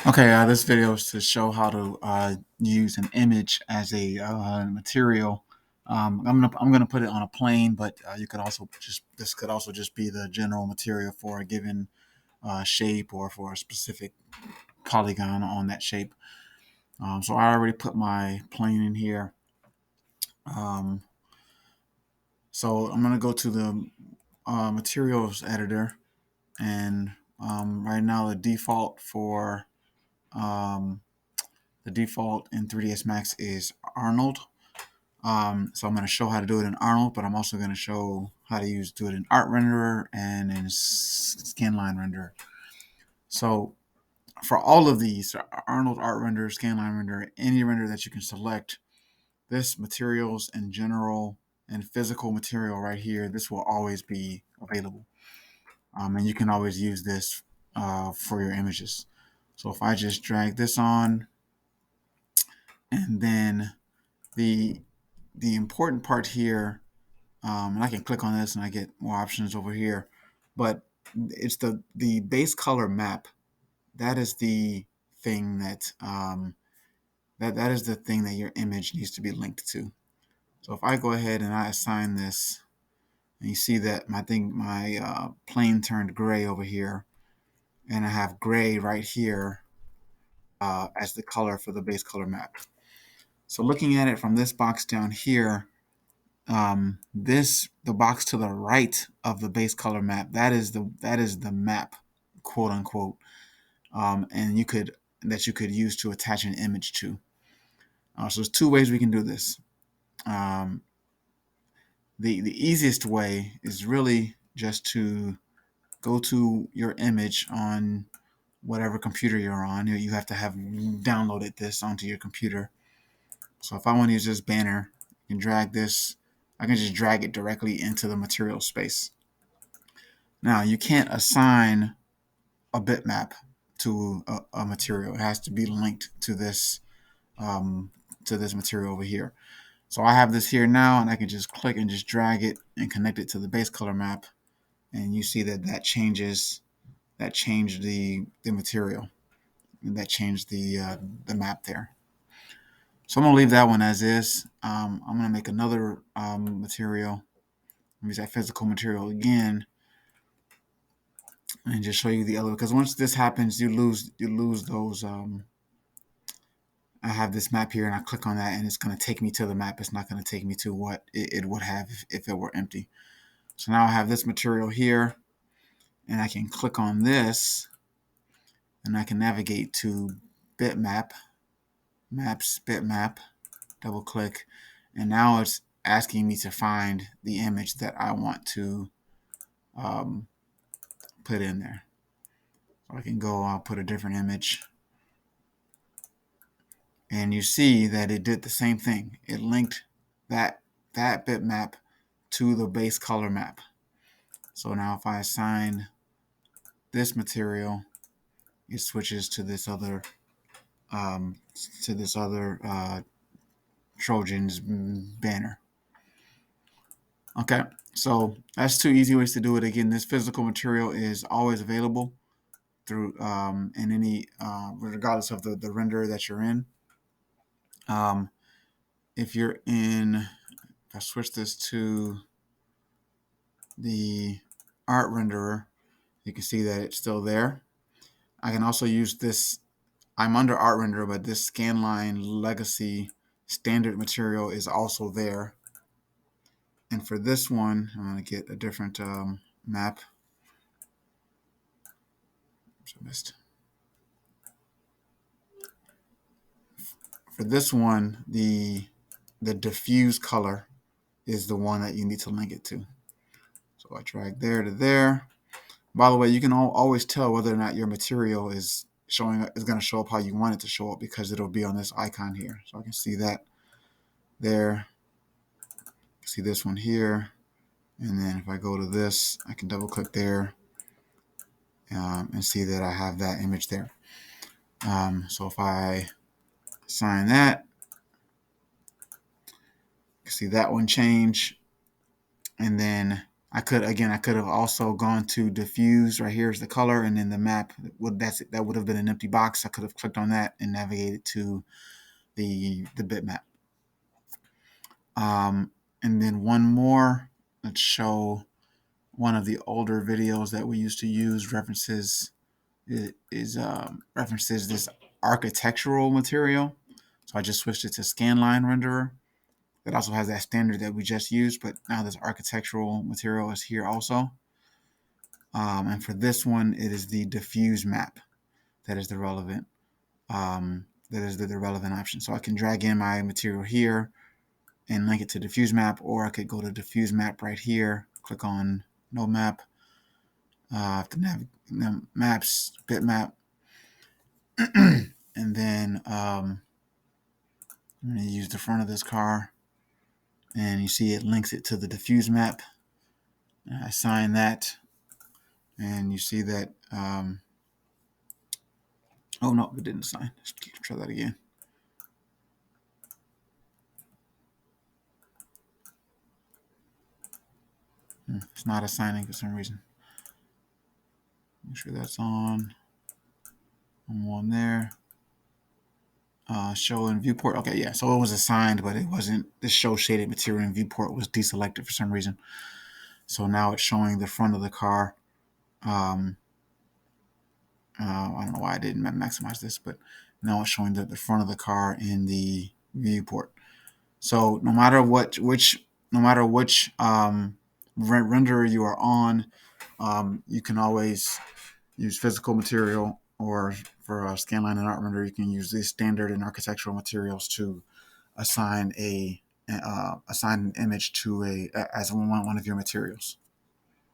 Okay, this video is to show how to use an image as a material. I'm gonna put it on a plane, but you could also just this could also just be the general material for a given shape or for a specific polygon on that shape. So I already put my plane in here. Um, so I'm gonna go to the materials editor, and right now um, the default in 3ds Max is Arnold. So I'm going to show how to do it in Arnold, but I'm also going to show how to do it in Art Renderer and in Scanline Renderer. So for all of these, Arnold, Art Renderer, Scanline Renderer, any render that you can select, this materials in general and physical material right here, this will always be available. And you can always use this for your images. So if I just drag this on, and then the the important part here, and I can click on this and I get more options over here, but it's the base color map. That is the thing that is the thing that your image needs to be linked to. So if I go ahead and I assign this, and you see that my plane turned gray over here, and I have gray right here as the color for the base color map. So looking at it from this box down here, the box to the right of the base color map, that is the map, quote unquote, and you could use to attach an image to. So there's two ways we can do this. Um, the easiest way is really just to go to your image on whatever computer you're on. You have to have downloaded this onto your computer. So if I want to use this banner, you can drag this. I can just drag it directly into the material space. Now you can't assign a bitmap to a material. It has to be linked um, to this material over here. So I have this here now, and I can just click and just drag it and connect it to the base color map, and you see that changed the material, and that changed the map there. So I'm gonna leave that one as is. I'm gonna make another material. Use that physical material again, and just show you the other. Because once this happens, you lose those. I have this map here, and I click on that, and it's going to take me to the map. It's not going to take me to what it would have if it were empty. So now I have this material here, and I can click on this, and I can navigate to bitmap, maps, bitmap, double click, and now it's asking me to find the image that I want to um, put in there. So I can go, I'll put a different image, and you see that it did the same thing. It linked that bitmap to the base color map. So now if I assign this material, it switches to this other um, Trojans banner. Okay, so that's two easy ways to do it. Again, this physical material is always available through in any regardless of the render that you're in. Um, if you're in, if I switch this to the art renderer, you can see that it's still there. I can also use this. I'm under art renderer, but this scanline legacy standard material is also there. And for this one, I'm going to get a different map. Oops, I missed. For this one, the diffuse color is the one that you need to link it to. So I drag there to there. By the way, you can always tell whether or not your material is going to show up how you want it to show up, because it'll be on this icon here. So I can see that there. See this one here, and then if I go to this, I can double click there and see that I have that image there. So if I assign that, you see that one change, and then I could have also gone to diffuse. Right here is the color, and then the map. That would have been an empty box. I could have clicked on that and navigated to the bitmap. And then one more. Let's show one of the older videos that we used to use. References this architectural material. So I just switched it to Scanline Renderer. That also has that standard that we just used, but now this architectural material is here also. And for this one, it is the diffuse map that is the relevant the relevant option. So I can drag in my material here and link it to diffuse map, or I could go to diffuse map right here, click on no map, the maps bitmap, and then I'm going to use the front of this car, and you see it links it to the diffuse map. I assign that, and you see that. Oh no, it didn't assign. Let's try that again. It's not assigning for some reason. Make sure that's on. I'm on there. Show in viewport. Okay, yeah. So it was assigned, but it wasn't. The show shaded material in viewport was deselected for some reason. So now it's showing the front of the car. I don't know why I didn't maximize this, but now it's showing the front of the car in the viewport. So no matter which renderer you are on, you can always use physical material, or for Scanline and ArtRender, you can use these standard and architectural materials to assign an image to as one of your materials.